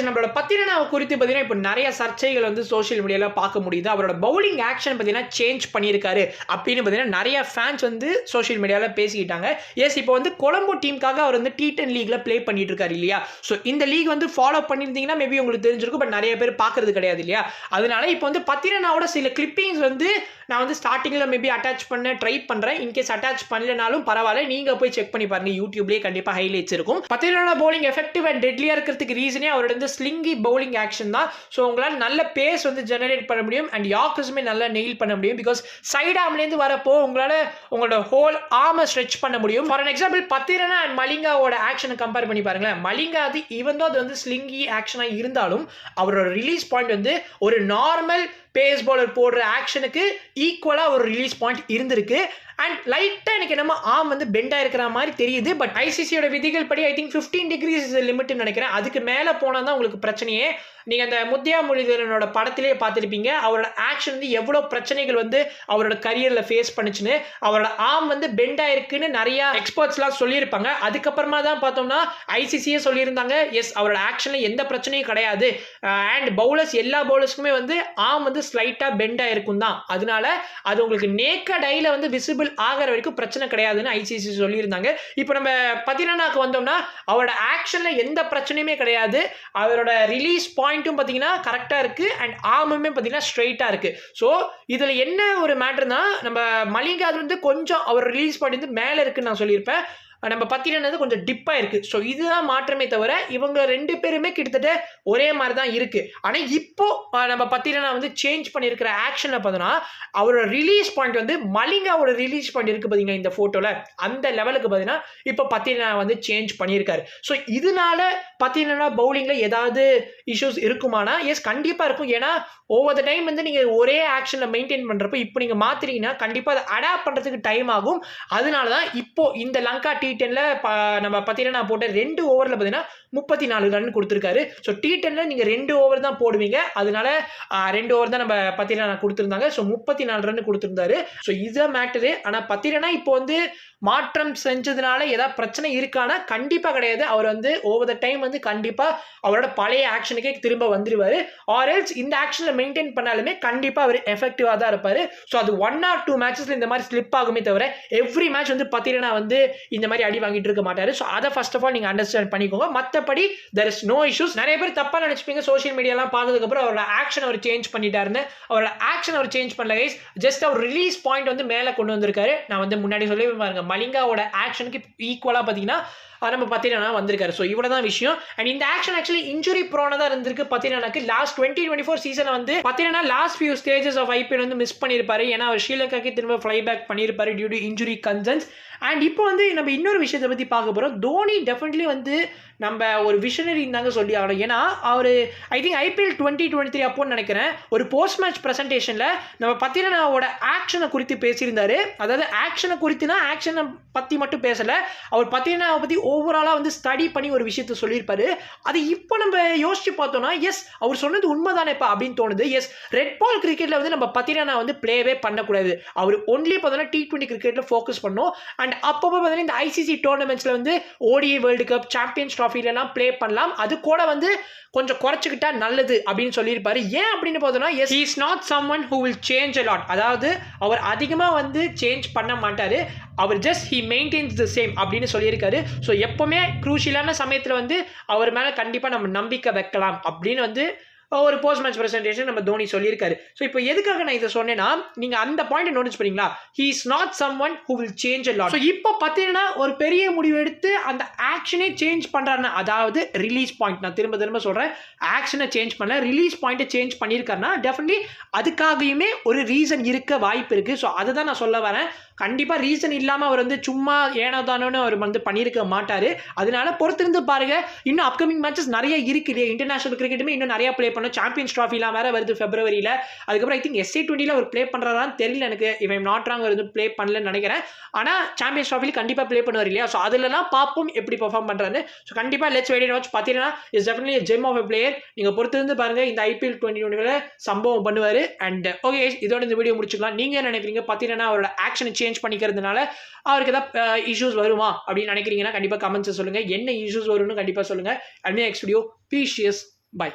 நம்மளோட பத்திரனாவை குறித்து பார்த்தீங்கன்னா இப்போ நிறைய சர்ச்சைகள் வந்து சோஷியல் மீடியாவில் பார்க்க முடியுது. அவரோட பவுலிங் ஆக்ஷன் பார்த்தீங்கன்னா சேஞ்ச் பண்ணியிருக்காரு அப்படின்னு பார்த்தீங்கன்னா நிறைய ஃபேன்ஸ் வந்து சோஷியல் மீடியாவில் பேசிக்கிட்டாங்க. எஸ், இப்போ வந்து கொலம்போ டீமுக்காக அவர் வந்து T10 லீக்ல ப்ளே பண்ணிட்டு இருக்காரு இல்லையா? ஸோ இந்த லீக் வந்து ஃபாலோ பண்ணியிருந்தீங்கன்னா மேபி உங்களுக்கு தெரிஞ்சிருக்கும். பட் நிறைய பேர் பார்க்கறது கிடையாது இல்லையா? அதனால இப்போ வந்து பத்திரனாவோட சில கிளிப்பிங்ஸ் வந்து நான் வந்து ஸ்டார்டிங்கில் மேபி அட்டாச் பண்ண ட்ரை பண்ணுறேன். இன்கேஸ் அட்டாச் பண்ணலனாலும் பரவாயில்ல, நீங்கள் போய் செக் பண்ணி பாருங்க. யூடியூப்லேயே கண்டிப்பாக ஹைலைட்ஸ் இருக்கும். பத்திரனா பவுலிங் எஃபெக்டிவ் அண்ட் டெட்லியாக இருக்கிறதுக்கு ரீசனே அவரோட வந்து ஸ்லிங்கி பவுலிங் ஆக்ஷன் தான். ஸோ உங்களால் நல்ல பேஸ் வந்து ஜெனரேட் பண்ண முடியும் அண்ட் யார்க்கர்ஸுமே நல்லா நெயில் பண்ண முடியும். பிகாஸ் சைட் ஆர்ம்லேருந்து வரப்போ உங்களால் உங்களோட ஹோல் ஆர்மை ஸ்ட்ரெச் பண்ண முடியும். ஃபார் எக்ஸாம்பிள் பத்திரனா அண்ட் மலிங்காவோட ஆக்ஷனை கம்பேர் பண்ணி பாருங்களேன். மலிங்கா அது ஈவன் அது வந்து ஸ்லிங்கி ஆக்ஷனாக இருந்தாலும் அவரோட ரிலீஸ் பாயிண்ட் வந்து ஒரு நார்மல் பேஸ் பாலர் போடுற ஆக்ஷனுக்கு ஈக்குவலாக ஒரு ரிலீஸ் பாயிண்ட் இருந்திருக்கு. அண்ட் லைட்டாக எனக்கு என்னமோ ஆம் வந்து பெண்டாக இருக்கிற மாதிரி தெரியுது. பட் ஐசிசியோட விதிகள் படி ஐ திங்க் 15 டிகிரிஸ் லிமிட்னு நினைக்கிறேன். அதுக்கு மேலே போனால் தான் உங்களுக்கு பிரச்சனையே. நீங்கள் அந்த முத்தியா மொழிதரனோட படத்திலேயே பார்த்துருப்பீங்க அவரோட ஆக்ஷன் வந்து எவ்வளோ பிரச்சனைகள் வந்து அவரோட கரியரில் ஃபேஸ் பண்ணுச்சுன்னு. அவரோட ஆம் வந்து பெண்டாக இருக்குன்னு நிறையா எக்ஸ்பர்ட்ஸ்லாம் சொல்லியிருப்பாங்க. அதுக்கப்புறமா தான் பார்த்தோம்னா ஐசிசியே சொல்லியிருந்தாங்க எஸ் அவரோட ஆக்ஷனில் எந்த பிரச்சனையும் கிடையாது அண்ட் பவுலர்ஸ் எல்லா பவுலர்ஸ்க்குமே வந்து ஆம் வந்து ஸ்லைட்டாக பெண்டாக இருக்கும் தான். அதனால அது உங்களுக்கு நேக்கட் ஐல வந்து விசிபிள் ஆகிற வரைக்கும் பிரச்சனை கிடையாதுன்னு ஐசிசி சொல்லியிருந்தாங்க. இப்போ நம்ம பத்திரனாக்கு வந்தோம்னா அவரோட ஆக்ஷன்ல எந்த பிரச்சனையுமே கிடையாது. அவரோட ரிலீஸ் பாயிண்ட்டும் பார்த்தீங்கன்னா கரெக்டாக இருக்கு அண்ட் ஆர்முமே பார்த்தீங்கன்னா ஸ்ட்ரெயிட்டாக இருக்கு. ஸோ இதில் என்ன ஒரு மேட்டர்னா நம்ம மலிங்கா வந்து கொஞ்சம் அவர் ரிலீஸ் பாயிண்ட் வந்து மேலே இருக்குன்னு நான் சொல்லியிருப்பேன். நம்ம பத்திரனா கொஞ்சம் டிப்பாக இருக்கு. ஸோ இதுதான் மாற்றமே தவிர இவங்க ரெண்டு பேருமே கிட்டத்தட்ட ஒரே மாதிரி தான் இருக்கு. ஆனால் இப்போ நம்ம பத்திரனா வந்து சேஞ்ச் பண்ணியிருக்கிற ஆக்ஷனில் பார்த்தோன்னா அவரோட ரிலீஸ் பாயிண்ட் வந்து மலிங்காவோட ரிலீஸ் பாயிண்ட் இருக்கு பார்த்தீங்கன்னா இந்த ஃபோட்டோவில் அந்த லெவலுக்கு பார்த்தீங்கன்னா இப்போ பத்திரனா வந்து சேஞ்ச் பண்ணியிருக்காரு. ஸோ இதனால பத்திரனா பவுலிங்கில் ஏதாவது இஷ்யூஸ் இருக்குமானா எஸ் கண்டிப்பாக இருக்கும். ஏன்னா ஓவர் த டைம் வந்து நீங்கள் ஒரே ஆக்ஷனில் மெயின்டைன் பண்ணுறப்போ இப்போ நீங்கள் மாற்றினீங்கன்னா கண்டிப்பாக அதை அடாப்ட் பண்ணுறதுக்கு டைம் ஆகும். அதனால தான் இப்போ இந்த லங்கா T10ல நம்ம பத்திரனா போட்ட 2 ஓவரில் பார்த்தீங்கன்னா 34 ரன் கொடுத்துருக்காரு. ஸோ T10ல நீங்கள் 2 ஓவர் தான் போடுவீங்க. அதனால 2 ஓவர் தான் நம்ம பத்திரனா கொடுத்துருந்தாங்க. ஸோ 34 ரன் கொடுத்துருந்தாரு. ஸோ இதுதான் மேட்டரு. ஆனால் பத்திரனா இப்போ வந்து மாற்றம் செஞ்சதுனால ஏதாவது பிரச்சனை இருக்கானா கண்டிப்பாக கிடையாது. அவர் வந்து ஓவர் த டைம் வந்து கண்டிப்பாக அவரோட பழைய ஆக்ஷனுக்கே திரும்ப வந்துருவாரு. ஆர் எல்ஸ் இந்த ஆக்ஷனில் மெயின்டைன் பண்ணாலுமே கண்டிப்பாக அவர் எஃபெக்டிவாக தான் இருப்பார். ஸோ அது 1 or 2 மேட்சஸில் இந்த மாதிரி ஸ்லிப் ஆகுமே தவிர எவ்ரி மேட்ச் வந்து பத்திரனா வந்து இந்த மாதிரி அடி வாங்கிட்டு இருக்க மாட்டாரு. ஸோ அதை ஃபர்ஸ்ட் ஆஃப் ஆல் நீங்கள் அண்டர்ஸ்டாண்ட் பண்ணிக்கோங்க. மற்றபடி there is no issues. நிறைய பேர் தப்பா நினைச்சுப்பீங்க சோஷியல் மீடியாலாம் பார்த்ததுக்கு அப்புறம் அவரோட ஆக்ஷன் அவர் சேஞ்ச் பண்ணிட்டாருன்னு. அவரோட ஆக்ஷன் அவர் சேஞ்ச் பண்ணல கைஸ். ஜஸ்ட் அவர் ரிலீஸ் பாயிண்ட் வந்து மேலே கொண்டு வந்திருக்காரு. நான் வந்து முன்னாடி சொல்லி பாருங்க மலிங்காவோட ஆக்ஷனுக்கு ஈக்குவலாக பார்த்தீங்கன்னா நம்ம பத்திரனா வந்திருக்காரு. ஸோ இவ்வளோ தான் விஷயம். அண்ட் இந்த ஆக்ஷன் ஆக்சுவலி இன்ஜுரி ப்ரோனதாக இருந்திருக்கு பத்திரனாக்கு. லாஸ்ட் 2024 சீசனை வந்து Pathirana last few stages of IPL வந்து மிஸ் பண்ணியிருப்பாரு. ஏன்னா அவர் ஸ்ரீலங்காக்கு திரும்ப ஃப்ளை பேக் பண்ணியிருப்பாரு due to injury concerns. And இப்போ வந்து நம்ம இன்னொரு விஷயத்தை பற்றி பார்க்க போகிறோம். தோனி டெஃபினெட்லி வந்து நம்ம ஒரு விஷனரி தாங்க சொல்லி ஆகணும். ஏன்னா அவர் ஐ திங்க் ஐபிஎல் 2023 அப்போன்னு நினைக்கிறேன் ஒரு போஸ்ட் மேட்ச் ப்ரெசன்டேஷனில் நம்ம பத்திரனாவோட ஆக்ஷனை குறித்து பேசியிருந்தாரு. அதாவது ஆக்ஷனை குறித்துனா ஆக்ஷனை பற்றி மட்டும் பேசலை, அவர் பத்திரனாவை பற்றி ஓவராலாக வந்து ஸ்டடி பண்ணி ஒரு விஷயத்த சொல்லியிருப்பாரு. அது இப்போ நம்ம யோசிச்சு பார்த்தோம்னா எஸ் அவர் சொன்னது உண்மைதானேப்பா அப்படின்னு தோணுது. எஸ் ரெட் பால் கிரிக்கெட்டில் வந்து நம்ம பத்திரனா வந்து பிளேவே பண்ணக்கூடாது. அவர் ஒன்லி பார்த்தோன்னா T20 கிரிக்கெட்டில் ஃபோக்கஸ் பண்ணோம். அண்ட் அப்பப்போ பார்த்தீங்கன்னா இந்த ஐசிசி டோர்னமெண்ட்ஸில் வந்து ஓடிஐ வேர்ல்டு கப் சாம்பியன்ஸ் ட்ராஃபிலாம் ப்ளே பண்ணலாம். அது கூட வந்து கொஞ்சம் குறைச்சிக்கிட்டா நல்லது அப்படின்னு சொல்லியிருப்பாரு. ஏன் அப்படின்னு பார்த்தோம்னா S he is not someone who will change a lot. அதாவது அவர் அதிகமாக வந்து சேஞ்ச் பண்ண மாட்டார். அவர் just he maintains the same அப்படின்னு சொல்லியிருக்காரு. ஸோ எப்போவுமே க்ரூஷியலான சமயத்தில் வந்து அவர் மேலே கண்டிப்பாக நம்ம நம்பிக்கை வைக்கலாம் அப்படின்னு வந்து ஒரு போஸ்ட் மேட்ச் பிரசன்டேஷன் நம்ம தோனி சொல்லியிருக்காரு. ஸோ இப்போ எதுக்காக நான் இதை சொன்னேன்னா நீங்கள் அந்த பாயிண்ட் நோட்டீஸ் பண்ணீங்களா? he is not someone who will change a lot. So இப்போ பார்த்தீங்கன்னா ஒரு பெரிய முடிவு எடுத்து அந்த ஆக்ஷனே சேஞ்ச் பண்ணுறாருன்னா அதாவது ரிலீஸ் பாயிண்ட் நான் திரும்ப திரும்ப சொல்கிறேன் ஆக்ஷனை சேஞ்ச் பண்ணல ரிலீஸ் பாயிண்ட்டை சேஞ்ச் பண்ணியிருக்காருன்னா டெஃபினெட்லி அதுக்காகவுமே ஒரு ரீசன் இருக்க வாய்ப்பு இருக்குது. ஸோ அதை தான் நான் சொல்ல வரேன். கண்டிப்பாக ரீசன் இல்லாமல் அவர் வந்து சும்மா ஏனோதானோன்னு அவர் வந்து பண்ணியிருக்க மாட்டார். அதனால பொறுத்திருந்து பாருங்க. இன்னும் அப்கமிங் மேட்சஸ் நிறைய இருக்குது. இன்டர்நேஷனல் கிரிக்கெட்டுமே இன்னும் நிறைய ப்ளே பண்ண சாம்பியன்ஸ் ட்ராஃபிலாம் வேறு வருது ஃபெப்ரவரியில். அதுக்கப்புறம் I think SA20 our play பண்ணுறாரான்னு தெரியல எனக்கு. இவன் நாட் ராங் அவர் வந்து ப்ளே பண்ணலன்னு நினைக்கிறேன். ஆனால் சாம்பியன்ஸ் ட்ராஃபியில் கண்டிப்பாக ப்ளே பண்ணுவார் இல்லையா? ஸோ அதிலலாம் பார்ப்போம் எப்படி பெர்ஃபார்ம் பண்ணுறாரு. ஸோ கண்டிப்பாக லெட்ஸ் வெயிட் அண்ட் வாட்ச். பார்த்தீங்கன்னா is definitely gem of a player. நீங்கள் பொறுத்திருந்து பாருங்கள் இந்த IPL 2020 சம்பவம் பண்ணுவார். அண்ட் ஓகே இதோட இந்த வீடியோ முடிச்சுக்கலாம். நீங்கள் என்ன நினைக்கிறீங்க? பார்த்தீங்கன்னா அவரோட ஆக்ஷனை சேஞ்ச் பண்ணிக்கிறதுனால அவருக்கு ஏதாவது இஷ்யூஸ் வருமா அப்படின்னு நினைக்கிறீங்கன்னா கண்டிப்பாக கமெண்ட்ஸ் சொல்லுங்கள். என்ன இஷ்யூஸ் வரும்னு கண்டிப்பாக சொல்லுங்கள். And next video பீஷியஸ்